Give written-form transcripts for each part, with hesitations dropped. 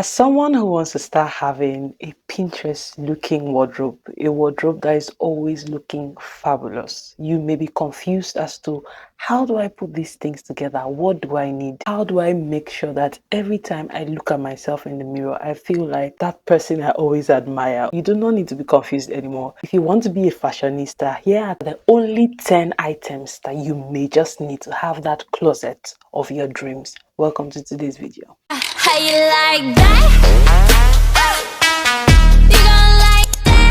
As someone who wants to start having a Pinterest looking wardrobe, a wardrobe that is always looking fabulous, you may be confused as to how do I put these things together? What do I need? How do I make sure that every time I look at myself in the mirror, I feel like that person I always admire? You do not need to be confused anymore. If you want to be a fashionista, here are the only 10 items that you may just need to have that closet of your dreams. Welcome to today's video. How you like that? You gon' like that?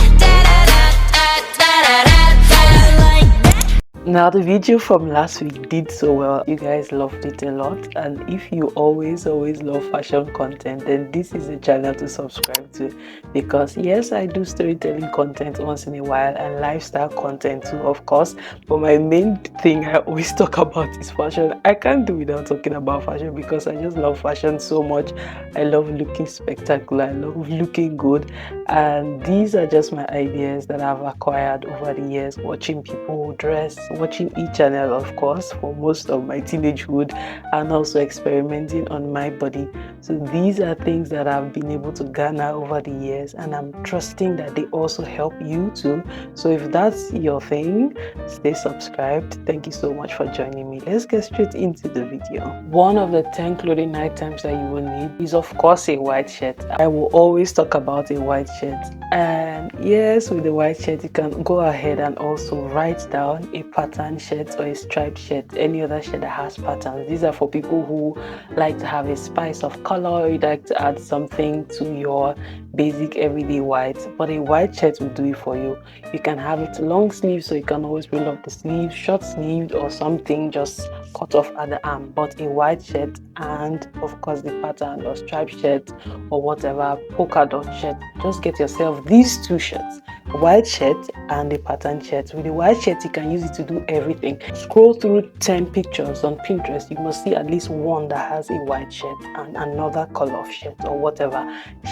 Now, the video from last week did so well. You guys loved it a lot, and if you always love fashion content, then this is a channel to subscribe to, because yes, I do storytelling content once in a while and lifestyle content too, of course, but my main thing I always talk about is fashion. I can't do without talking about fashion because I just love fashion so much. I love looking spectacular, I love looking good, and these are just my ideas that I've acquired over the years, watching people dress, watching each channel, of course, for most of my teenagehood, and also experimenting on my body. So these are things that I've been able to garner over the years, and I'm trusting that they also help you too. So if that's your thing, stay subscribed. Thank you so much for joining me. Let's get straight into the video. One of the 10 clothing items that you will need is, of course, a white shirt. I will always talk about a white shirt, and yes, with the white shirt you can go ahead and also write down a pattern shirt or a striped shirt, any other shirt that has patterns. These are for people who like to have a spice of color, or you like to add something to your basic everyday white, but a white shirt will do it for you. You can have it long sleeve, so you can always roll up the sleeve, short sleeved, or something just cut off at the arm. But a white shirt, and of course the pattern or striped shirt or whatever, polka dot shirt, just get yourself these two shirts, a white shirt and a pattern shirt. With the white shirt you can use it to do everything. Scroll through 10 pictures on Pinterest, you must see at least one that has a white shirt and another color of shirt or whatever.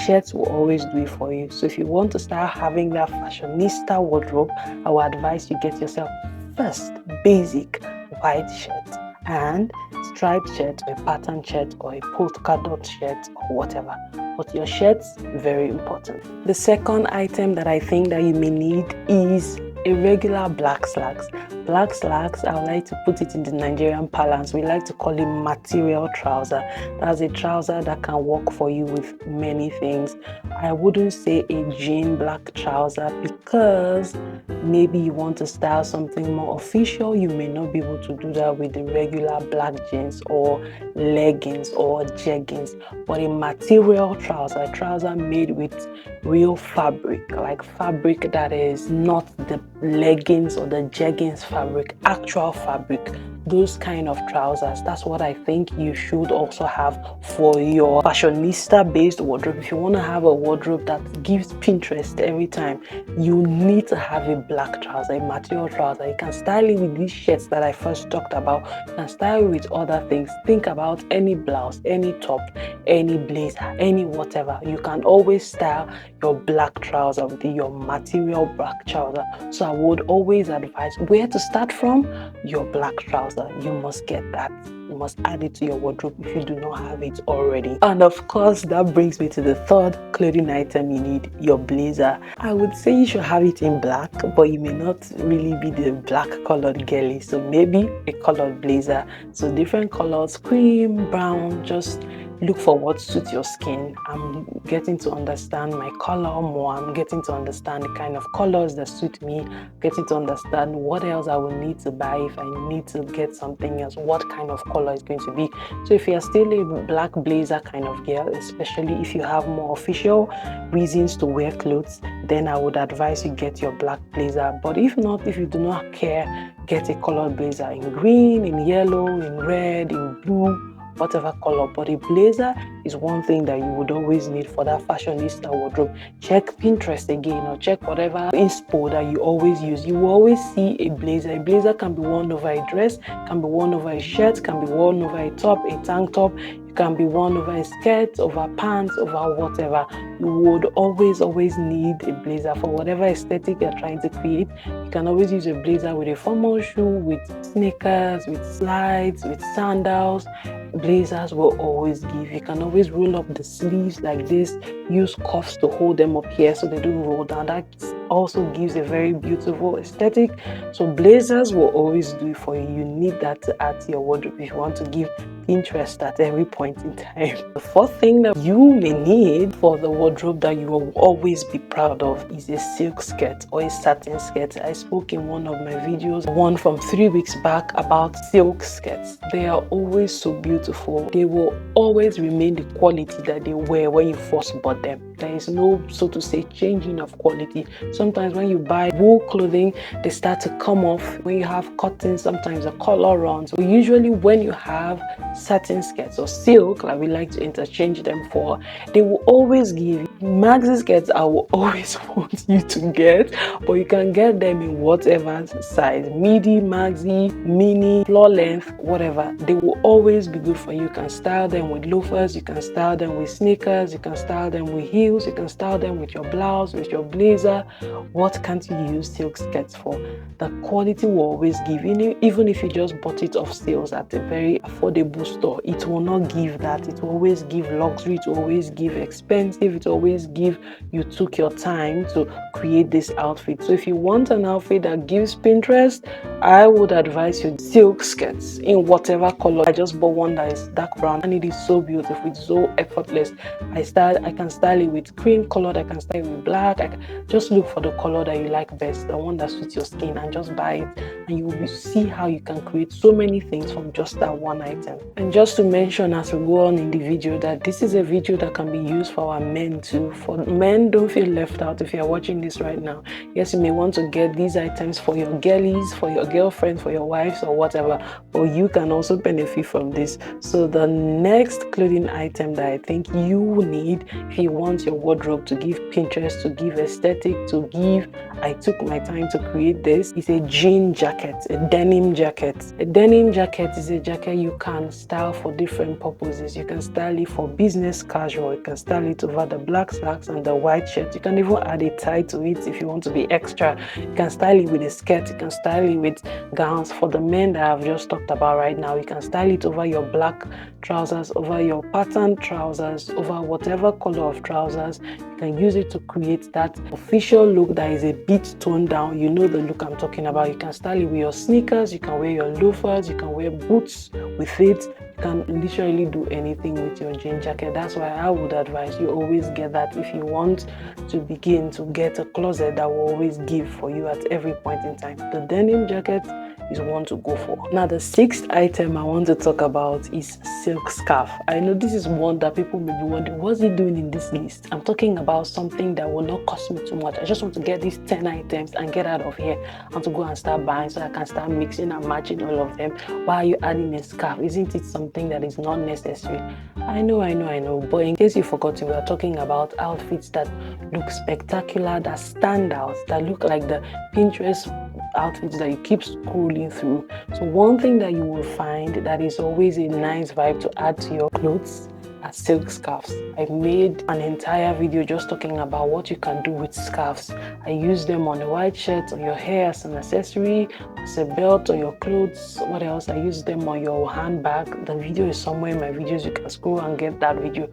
Shirts will always do it for you. So if you want to start having that fashionista wardrobe, I would advise you get yourself first basic white shirt and striped shirt or a pattern shirt or a polka dot shirt or whatever. But your shirts, very important. The second item that I think that you may need is a regular black slacks. Black slacks, I would like to put it in the Nigerian parlance, we like to call it material trouser. That's a trouser that can work for you with many things. I wouldn't say a jean black trouser because maybe you want to style something more official. You may not be able to do that with the regular black jeans or leggings or jeggings, but a material trouser, a trouser made with real fabric, like fabric that is not the leggings or the jeggings fabric, actual fabric, those kind of trousers. That's what I think you should also have for your fashionista based wardrobe. If you want to have a wardrobe that gives Pinterest every time, you need to have a black trouser, a material trouser. You can style it with these shirts that I first talked about. You can style it with other things. Think about any blouse, any top, any blazer, any whatever. You can always style your black trouser with your material black trouser. So I would always advise where to start from. Your black trouser, you must get that. You must add it to your wardrobe if you do not have it already. And of course, that brings me to the third clothing item you need, your blazer. I would say you should have it in black, but you may not really be the black colored girly, so maybe a colored blazer. So different colors, cream, brown, just look for what suits your skin. I'm getting to understand my color more. I'm getting to understand the kind of colors that suit me. Getting to understand what else I will need to buy if I need to get something else, what kind of color is going to be. So if you're still a black blazer kind of girl, especially if you have more official reasons to wear clothes, then I would advise you get your black blazer. But if not, if you do not care, get a colored blazer in green, in yellow, in red, in blue, whatever color. But a blazer is one thing that you would always need for that fashionista wardrobe. Check Pinterest again, or check whatever inspo that you always use. You will always see a blazer. A blazer can be worn over a dress, can be worn over a shirt, can be worn over a top, a tank top. You can be worn over a skirt, over pants, over whatever. You would always need a blazer for whatever aesthetic you're trying to create. You can always use a blazer with a formal shoe, with sneakers, with slides, with sandals. Blazers will always give. You can always roll up the sleeves like this, use cuffs to hold them up here so they don't roll down. That also gives a very beautiful aesthetic. So blazers will always do it for you. You need that to add to your wardrobe if you want to give interest at every point in time. The fourth thing that you may need for the wardrobe that you will always be proud of is a silk skirt or a satin skirt. I spoke in one of my videos, one from 3 weeks back, about silk skirts. They are always so beautiful. They will always remain the quality that they were when you first bought them. There is no, so to say, changing of quality. Sometimes when you buy wool clothing, they start to come off. When you have cotton, sometimes the color runs. But usually when you have satin skirts or silk, like we like to interchange them for, they will always give. Maxi skirts I will always want you to get, but you can get them in whatever size, midi, maxi, mini, floor length, whatever. They will always be good for you. You can style them with loafers, you can style them with sneakers, you can style them with heels, you can style them with your blouse, with your blazer. What can't you use silk skirts for? The quality will always give. Even if you just bought it off sales at a very affordable store, it will not give that. It will always give luxury, it will always give expensive, it will always give you took your time to create this outfit. So if you want an outfit that gives Pinterest, I would advise you silk skirts in whatever color. I just bought one that is dark brown and it is so beautiful. It's so effortless. I can style it with cream colored, I can style it with black. Just look for the color that you like best, the one that suits your skin, and just buy it, and you will see how you can create so many things from just that one item. And just to mention as we go on in the video that this is a video that can be used for our men too. For men, don't feel left out if you're watching this right now. Yes, you may want to get these items for your girlies, for your girlfriend, for your wives or whatever, but you can also benefit from this. So the next clothing item that I think you need if you want your wardrobe to give Pinterest, to give aesthetic, to give, I took my time to create this, is a jean jacket, a denim jacket. A denim jacket is a jacket you can style for different purposes. You can style it for business casual, you can style it over the black slacks and the white shirt. You can even add a tie to it if you want to be extra. You can style it with a skirt, you can style it with gowns. For the men that I've just talked about right now, you can style it over your black trousers, over your patterned trousers, over whatever color of trousers. You can use it to create that official look that is a bit toned down. You know the look I'm talking about. You can style it with your sneakers, you can wear your loafers, you can wear boots with it. You can literally do anything with your jean jacket. That's why I would advise you always get that if you want to begin to get a closet that will always give for you at every point in time. The denim jacket is one to go for. Now the sixth item I want to talk about is silk scarf. I know this is one that people may be wondering, what's he doing in this list? I'm talking about something that will not cost me too much. I just want to get these 10 items and get out of here and to go and start buying so I can start mixing and matching all of them. Why are you adding a scarf? Isn't it something that is not necessary? I know, but in case you forgot, we are talking about outfits that look spectacular, that stand out, that look like the Pinterest outfits that you keep scrolling through. So one thing that you will find that is always a nice vibe to add to your clothes are silk scarves. I made an entire video just talking about what you can do with scarves. I use them on a white shirt, on your hair as an accessory, as a belt on your clothes. What else? I use them on your handbag. The video is somewhere in my videos. You can scroll and get that video.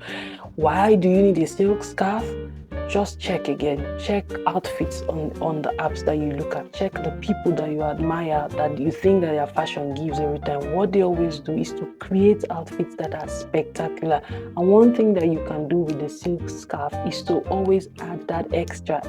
Why do you need a silk scarf? Just check again. Check outfits on the apps that you look at. Check the people that you admire, that you think that their fashion gives every time. What they always do is to create outfits that are spectacular. And one thing that you can do with the silk scarf is to always add that extra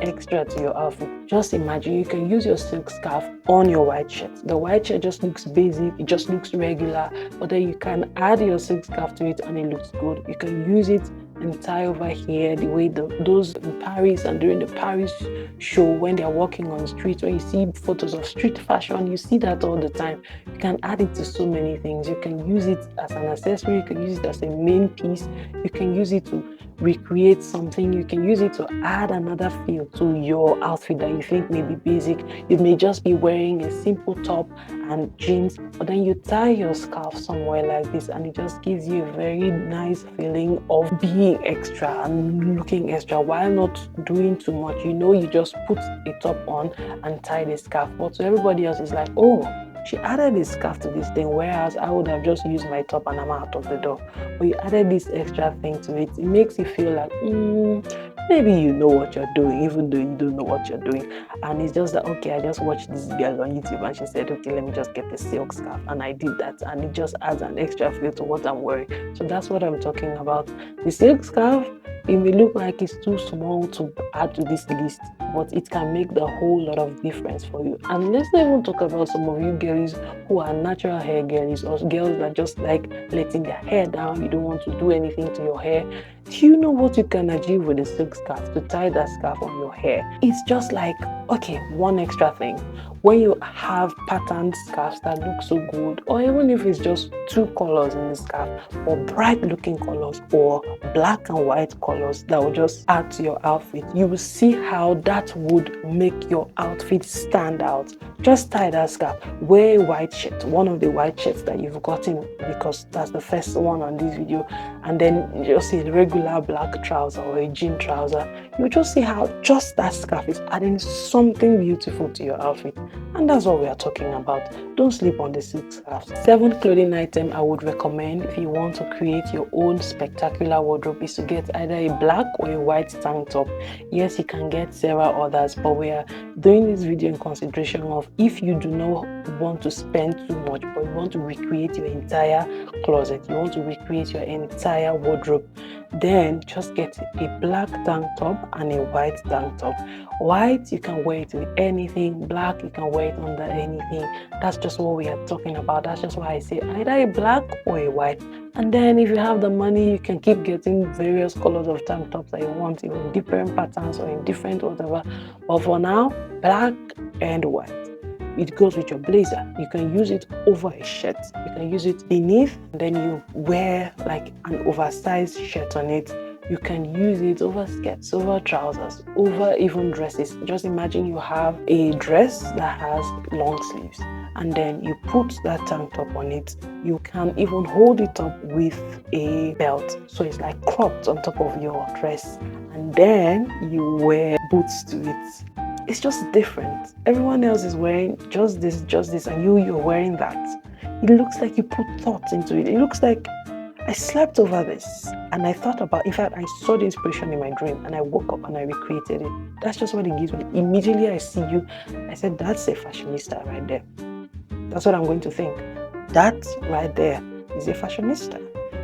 to your outfit. Just imagine you can use your silk scarf on your white shirt. The white shirt just looks basic, it just looks regular, but then you can add your silk scarf to it and it looks good. You can use it and tie over here the way those in Paris and during the Paris show when they're walking on the street, when you see photos of street fashion, you see that all the time. You can add it to so many things. You can use it as an accessory, you can use it as a main piece, you can use it to recreate something. You can use it to add another feel to your outfit that you think may be basic. You may just be wearing a simple top and jeans, but then you tie your scarf somewhere like this, and it just gives you a very nice feeling of being extra and looking extra while not doing too much. You just put a top on and tie the scarf, but to everybody else it's like, oh, she added a scarf to this thing, whereas I would have just used my top and I'm out of the door. But you added this extra thing to it. It makes you feel like, maybe you know what you're doing, even though you don't know what you're doing. And it's just that, okay, I just watched this girl on YouTube and she said, okay, let me just get the silk scarf. And I did that, and it just adds an extra feel to what I'm wearing. So that's what I'm talking about. The silk scarf, it may look like it's too small to add to this list, but it can make the whole lot of difference for you. And let's not even talk about some of you girls who are natural hair girls, or girls that just like letting their hair down. You don't want to do anything to your hair. Do you know what you can achieve with a silk scarf? To tie that scarf on your hair, it's just like, okay, one extra thing. When you have patterned scarves that look so good, or even if it's just two colors in the scarf, or bright looking colors, or black and white colors that will just add to your outfit, you will see how that would make your outfit stand out. Just tie that scarf, wear a white shirt, one of the white shirts that you've gotten, because that's the first one on this video, and then just a regular black trouser or a jean trouser. You just see how just that scarf is adding something beautiful to your outfit. And that's what we are talking about. Don't sleep on the silk scarves. 7th clothing item I would recommend if you want to create your own spectacular wardrobe is to get either a black or a white tank top. Yes, you can get several others, but we are doing this video in consideration of if you do not want to spend too much, but you want to recreate your entire closet, you want to recreate your entire wardrobe, then just get a black tank top and a white tank top. White, you can wear it with anything. Black, you can wear it under anything. That's just what we are talking about. That's just why I say either a black or a white. And then if you have the money, you can keep getting various colors of tank tops that you want, in different patterns or in different whatever. But for now, black and white. It goes with your blazer. You can use it over a shirt. You can use it beneath, and then you wear like an oversized shirt on it. You can use it over skirts, over trousers, over even dresses. Just imagine you have a dress that has long sleeves, and then you put that tank top on it. You can even hold it up with a belt, so it's like cropped on top of your dress, and then you wear boots to it. It's just different. Everyone else is wearing just this, and you're wearing that. It looks like you put thought into it. It looks like I slept over this, and I thought about, in fact, I saw the inspiration in my dream, and I woke up and I recreated it. That's just what it gives me. Immediately I see you, I said, that's a fashionista right there. That's what I'm going to think. That right there is a fashionista.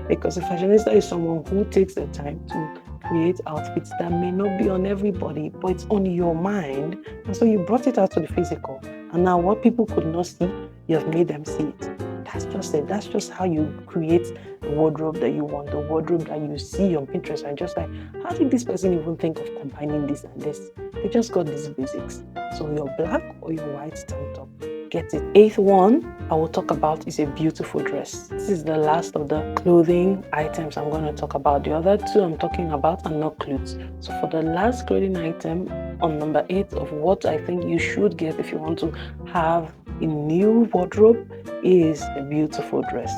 Because a fashionista is someone who takes the time to create outfits that may not be on everybody, but it's on your mind, and so you brought it out to the physical, and now what people could not see, you have made them see it. That's just it. That's just how you create the wardrobe that you want, the wardrobe that you see on Pinterest, and just like, how did this person even think of combining this and this? They just got these basics. So your black or your white tank top, get it. 8th one I will talk about is a beautiful dress. This is the last of the clothing items I'm going to talk about. The other two I'm talking about are not clothes. So for the last clothing item on number 8 of what I think you should get if you want to have a new wardrobe is a beautiful dress.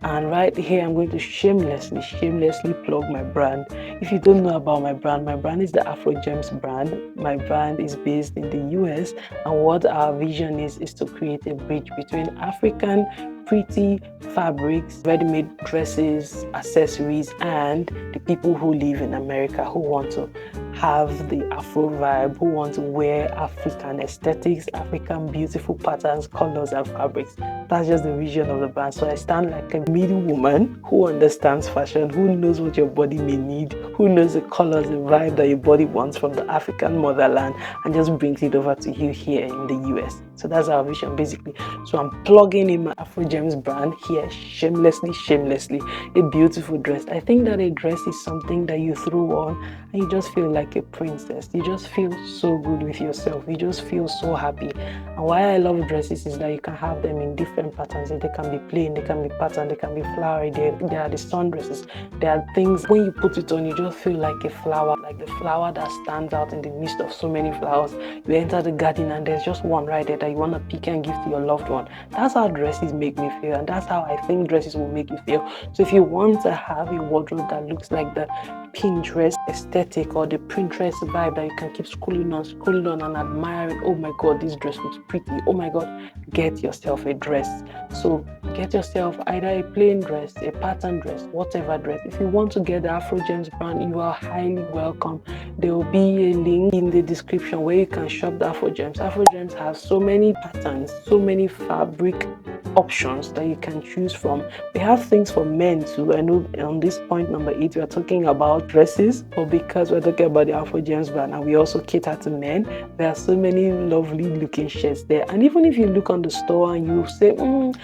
And right here, I'm going to shamelessly plug my brand. If you don't know about my brand is the Afro Gems brand. My brand is based in the US, and what our vision is to create a bridge between African pretty fabrics, ready-made dresses, accessories, and the people who live in America who want to have the Afro vibe, who want to wear African aesthetics, African beautiful patterns, colors, and fabrics. That's just the vision of the brand. So I stand like a middle woman who understands fashion, who knows what your body may need, who knows the colors, the vibe that your body wants from the African motherland, and just brings it over to you here in the US. So that's our vision basically. So I'm plugging in my Afro Gems brand here shamelessly. A beautiful dress. I think that a dress is something that you throw on and you just feel like a princess. You just feel so good with yourself. You just feel so happy. And why I love dresses is that you can have them in different different patterns. They can be plain, they can be patterned, they can be flowery. There are the sundresses. There are things when you put it on, you just feel like a flower, like the flower that stands out in the midst of so many flowers. You enter the garden and there's just one right there that you want to pick and give to your loved one. That's how dresses make me feel, and that's how I think dresses will make you feel. So if you want to have a wardrobe that looks like the Pinterest aesthetic or the Pinterest vibe that you can keep scrolling on and admiring, oh my god, this dress looks pretty, oh my god, get yourself a dress. So get yourself either a plain dress, a pattern dress, whatever dress. If you want to get the Afro Gems brand, you are highly welcome. There will be a link in the description where you can shop the Afro Gems. Afro Gems has so many patterns, so many fabric options that you can choose from. We have things for men too. I know on this point number 8 we are talking about dresses, but because we're talking about the Afro Gems brand and we also cater to men, there are so many lovely looking shirts there. And even if you look on the store and you say,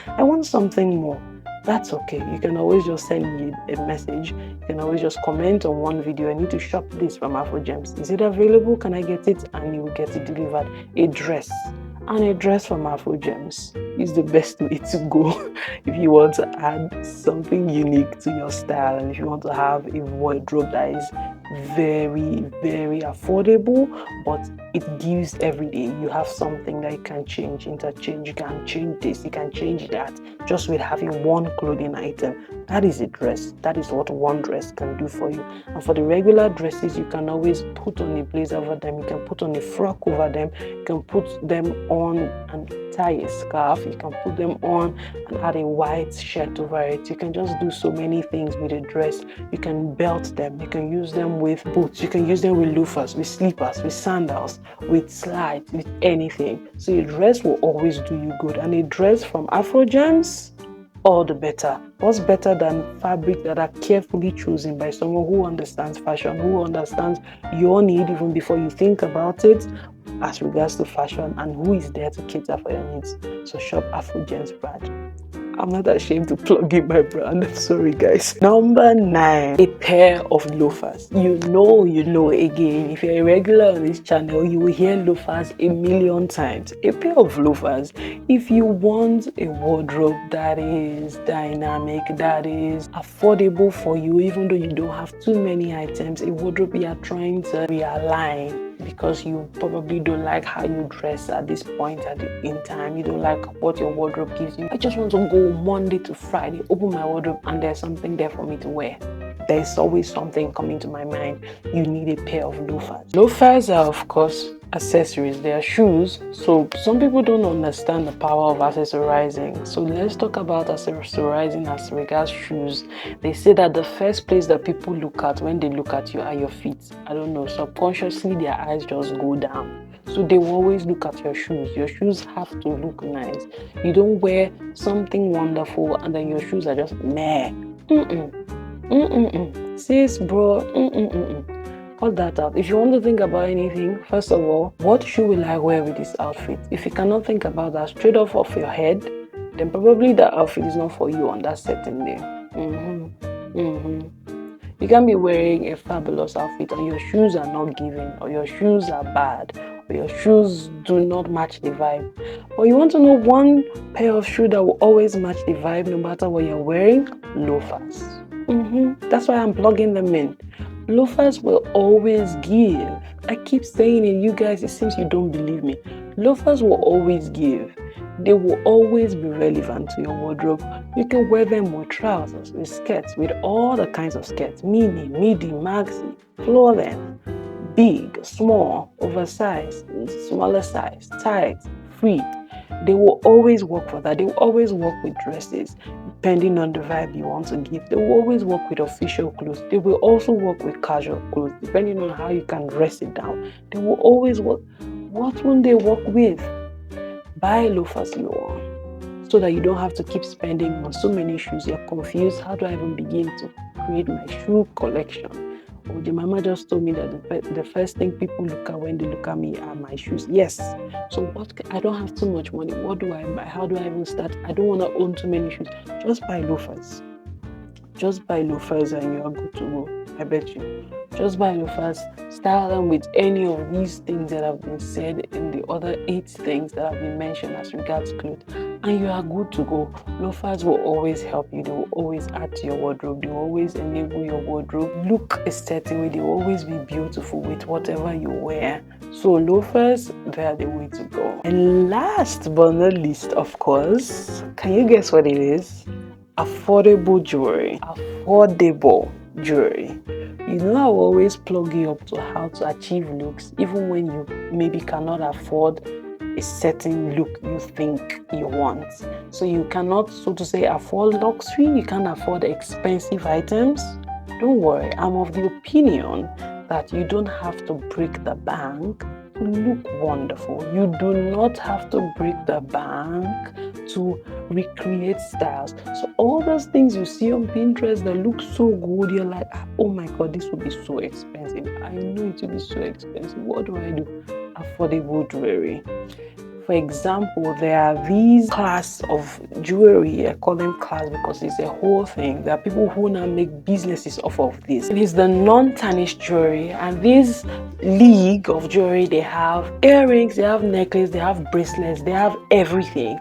I want something more, that's okay. You can always just send me a message. You can always just comment on one video, I need to shop this from Afro Gems. Is it available? Can I get it? And you will get it delivered. A dress. And a dress from Afro Gems is the best way to go if you want to add something unique to your style, and if you want to have a wardrobe that is very, very affordable, but it gives every day. You have something that you can change, interchange, you can change this, you can change that, just with having one clothing item. That is a dress. That is what one dress can do for you. And for the regular dresses, you can always put on a blazer over them, you can put on a frock over them, you can put them on and tie a scarf, you can put them on and add a white shirt over it. You can just do so many things with a dress. You can belt them, you can use them with boots, you can use them with loafers, with slippers, with sandals, with slides, with anything. So a dress will always do you good, and a dress from Afro Gems, all the better. What's better than fabric that are carefully chosen by someone who understands fashion, who understands your need even before you think about it as regards to fashion, and who is there to cater for your needs? So shop Afro Gems brand. I'm not ashamed to plug in my brand. I'm sorry, guys. Number 9, a pair of loafers. You know, again, if you're a regular on this channel, you will hear loafers a million times. A pair of loafers. If you want a wardrobe that is dynamic, that is affordable for you, even though you don't have too many items, a wardrobe you are trying to realign because you probably don't like how you dress at this point in time, you don't like what your wardrobe gives you. I just want to go Monday to Friday, open my wardrobe, and there's something there for me to wear. There's always something coming to my mind. You need a pair of loafers. Loafers are, of course, accessories. They are shoes. So some people don't understand the power of accessorizing. So let's talk about accessorizing as regards shoes. They say that the first place that people look at when they look at you are your feet. I don't know, subconsciously their eyes just go down. So they will always look at your shoes. Your shoes have to look nice. You don't wear something wonderful and then your shoes are just meh. Sis, bro, cut that out. If you want to think about anything, first of all, what shoe will I wear with this outfit? If you cannot think about that straight off of your head, then probably that outfit is not for you on that certain day. You can be wearing a fabulous outfit and your shoes are not giving, or your shoes are bad, or your shoes do not match the vibe. But you want to know one pair of shoes that will always match the vibe no matter what you're wearing? Loafers. That's why I'm plugging them in. Loafers will always give. I keep saying it, you guys, it seems you don't believe me. Loafers will always give. They will always be relevant to your wardrobe. You can wear them with trousers, with skirts, with all the kinds of skirts. Mini, midi, maxi, floor length, big, small, oversized, smaller size, tight, free. They will always work for that. They will always work with dresses, depending on the vibe you want to give. They will always work with official clothes. They will also work with casual clothes, depending on how you can dress it down. They will always work. What will they work with? Buy loafers you want, so that you don't have to keep spending on so many shoes. You're confused. How do I even begin to create my shoe collection? Oh, the mama just told me that the first thing people look at when they look at me are my shoes. Yes. So what? I don't have too much money. What do I buy? How do I even start? I don't want to own too many shoes. Just buy loafers. Just buy loafers and you are good to go. I bet you. Just buy loafers, style them with any of these things that have been said in the other 8 things that have been mentioned as regards clothes, and you are good to go. Loafers will always help you. They will always add to your wardrobe. They will always enable your wardrobe look a certain way. They will always be beautiful with whatever you wear. So loafers, they are the way to go. And last but not least, of course, can you guess what it is? Affordable jewelry. Affordable jewelry. You know, I will always plug you up to how to achieve looks even when you maybe cannot afford a certain look you think you want. So you cannot, so to say, afford luxury. You can't afford expensive items. Don't worry, I'm of the opinion that you don't have to break the bank to look wonderful. You do not have to break the bank to recreate styles. So all those things you see on Pinterest that look so good, you're like, oh my god, this will be so expensive. I know it will be so expensive. What do I do? Affordable jewelry. For example, there are these class of jewelry. I call them class because it's a whole thing. There are people who now make businesses off of this. It is the non-tarnished jewelry, and this league of jewelry, they have earrings, they have necklaces, they have bracelets, they have everything.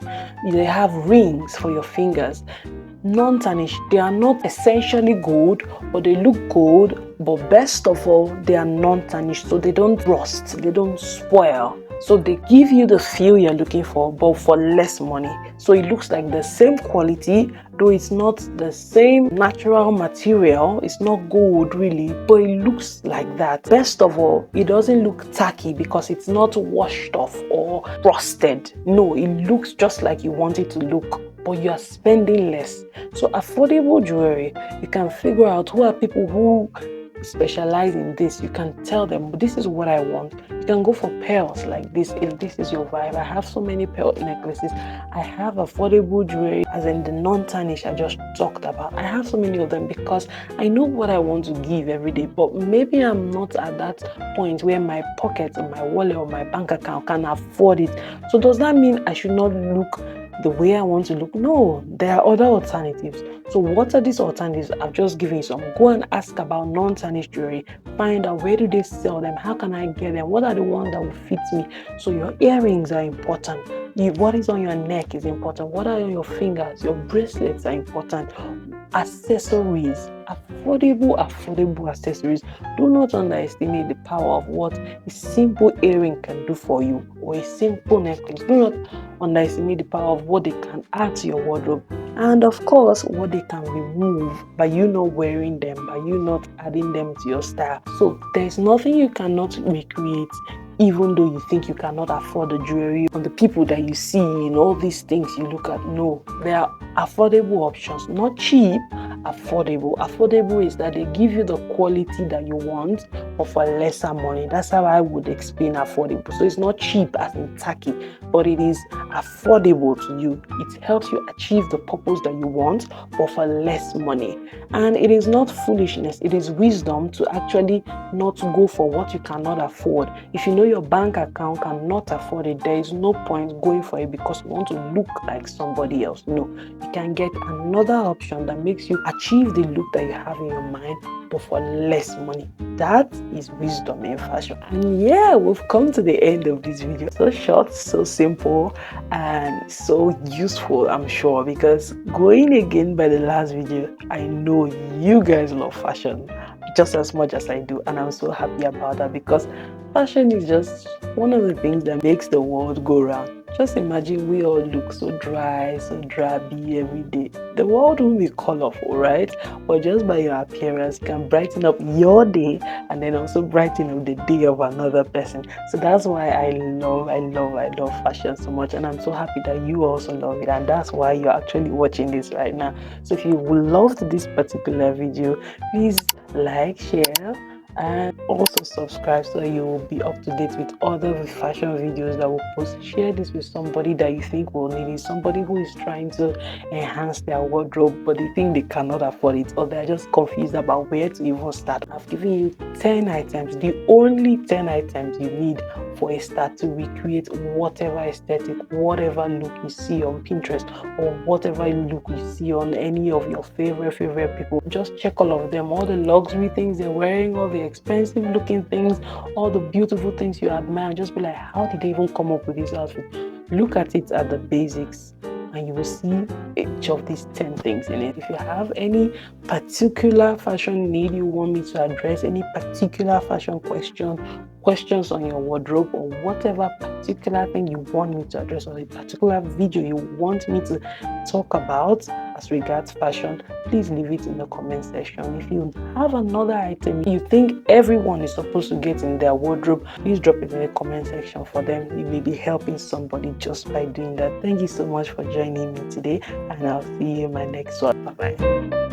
They have rings for your fingers. Non-tarnished, they are not essentially gold, but they look gold. But best of all, they are non-tarnished, so they don't rust, they don't spoil. So they give you the feel you're looking for, but for less money. So it looks like the same quality, though it's not the same natural material. It's not gold really, but it looks like that. Best of all, it doesn't look tacky because it's not washed off or rusted. No, it looks just like you want it to look, but you are spending less. So affordable jewelry, you can figure out who are people who specialize in this. You can tell them, this is what I want. You can go for pearls like this if this is your vibe. I have so many pearl necklaces. I have affordable jewelry, as in the non-tarnish I just talked about. I have so many of them because I know what I want to give every day, but maybe I'm not at that point where my pocket or my wallet or my bank account can afford it. So does that mean I should not look the way I want to look? No, there are other alternatives. So what are these alternatives? I've just given you some. Go and ask about non-tarnished jewelry. Find out where do they sell them, how can I get them, what are the ones that will fit me. So your earrings are important. What is on your neck is important. What are on your fingers? Your bracelets are important. Accessories, affordable accessories. Do not underestimate the power of what a simple earring can do for you, or a simple necklace. Do not underestimate the power of what they can add to your wardrobe, and of course what they can remove by you not wearing them, by you not adding them to your style. So there's nothing you cannot recreate, even though you think you cannot afford the jewelry on the people that you see in all these things you look at. No, there are affordable options, not cheap, affordable. Affordable is that they give you the quality that you want, but for lesser money. That's how I would explain affordable. So it's not cheap as in tacky, but it is affordable to you. It helps you achieve the purpose that you want, but for less money. And it is not foolishness, it is wisdom to actually not go for what you cannot afford. If you know your bank account cannot afford it, there is no point going for it because you want to look like somebody else. No, you can get another option that makes you achieve the look that you have in your mind, but for less money. That is wisdom in fashion. And yeah, we've come to the end of this video. So short, so simple, and so useful, I'm sure, because going again by the last video, I know you guys love fashion just as much as I do, and I'm so happy about that because fashion is just one of the things that makes the world go round. Just imagine we all look so dry, so drabby every day. The world won't be colorful, right? But just by your appearance, you can brighten up your day and then also brighten up the day of another person. So that's why I love fashion so much, and I'm so happy that you also love it, and that's why you're actually watching this right now. So if you loved this particular video, please like, share, and also subscribe so you will be up to date with other fashion videos that will post. Share this with somebody that you think will need it, somebody who is trying to enhance their wardrobe but they think they cannot afford it, or they're just confused about where to even start. I've given you 10 items, the only 10 items you need for a start to recreate whatever aesthetic, whatever look you see on Pinterest, or whatever look you see on any of your favorite people. Just check all of them, all the luxury things they're wearing, all the expensive looking things, all the beautiful things you admire. Just be like, how did they even come up with this outfit? Look at it at the basics, and you will see each of these 10 things in it. If you have any particular fashion need you want me to address, any particular fashion questions on your wardrobe, or whatever particular thing you want me to address, or a particular video you want me to talk about as regards fashion, please leave it in the comment section. If you have another item you think everyone is supposed to get in their wardrobe, please drop it in the comment section for them. You may be helping somebody just by doing that. Thank you so much for joining me today, and I'll see you in my next one. Bye bye.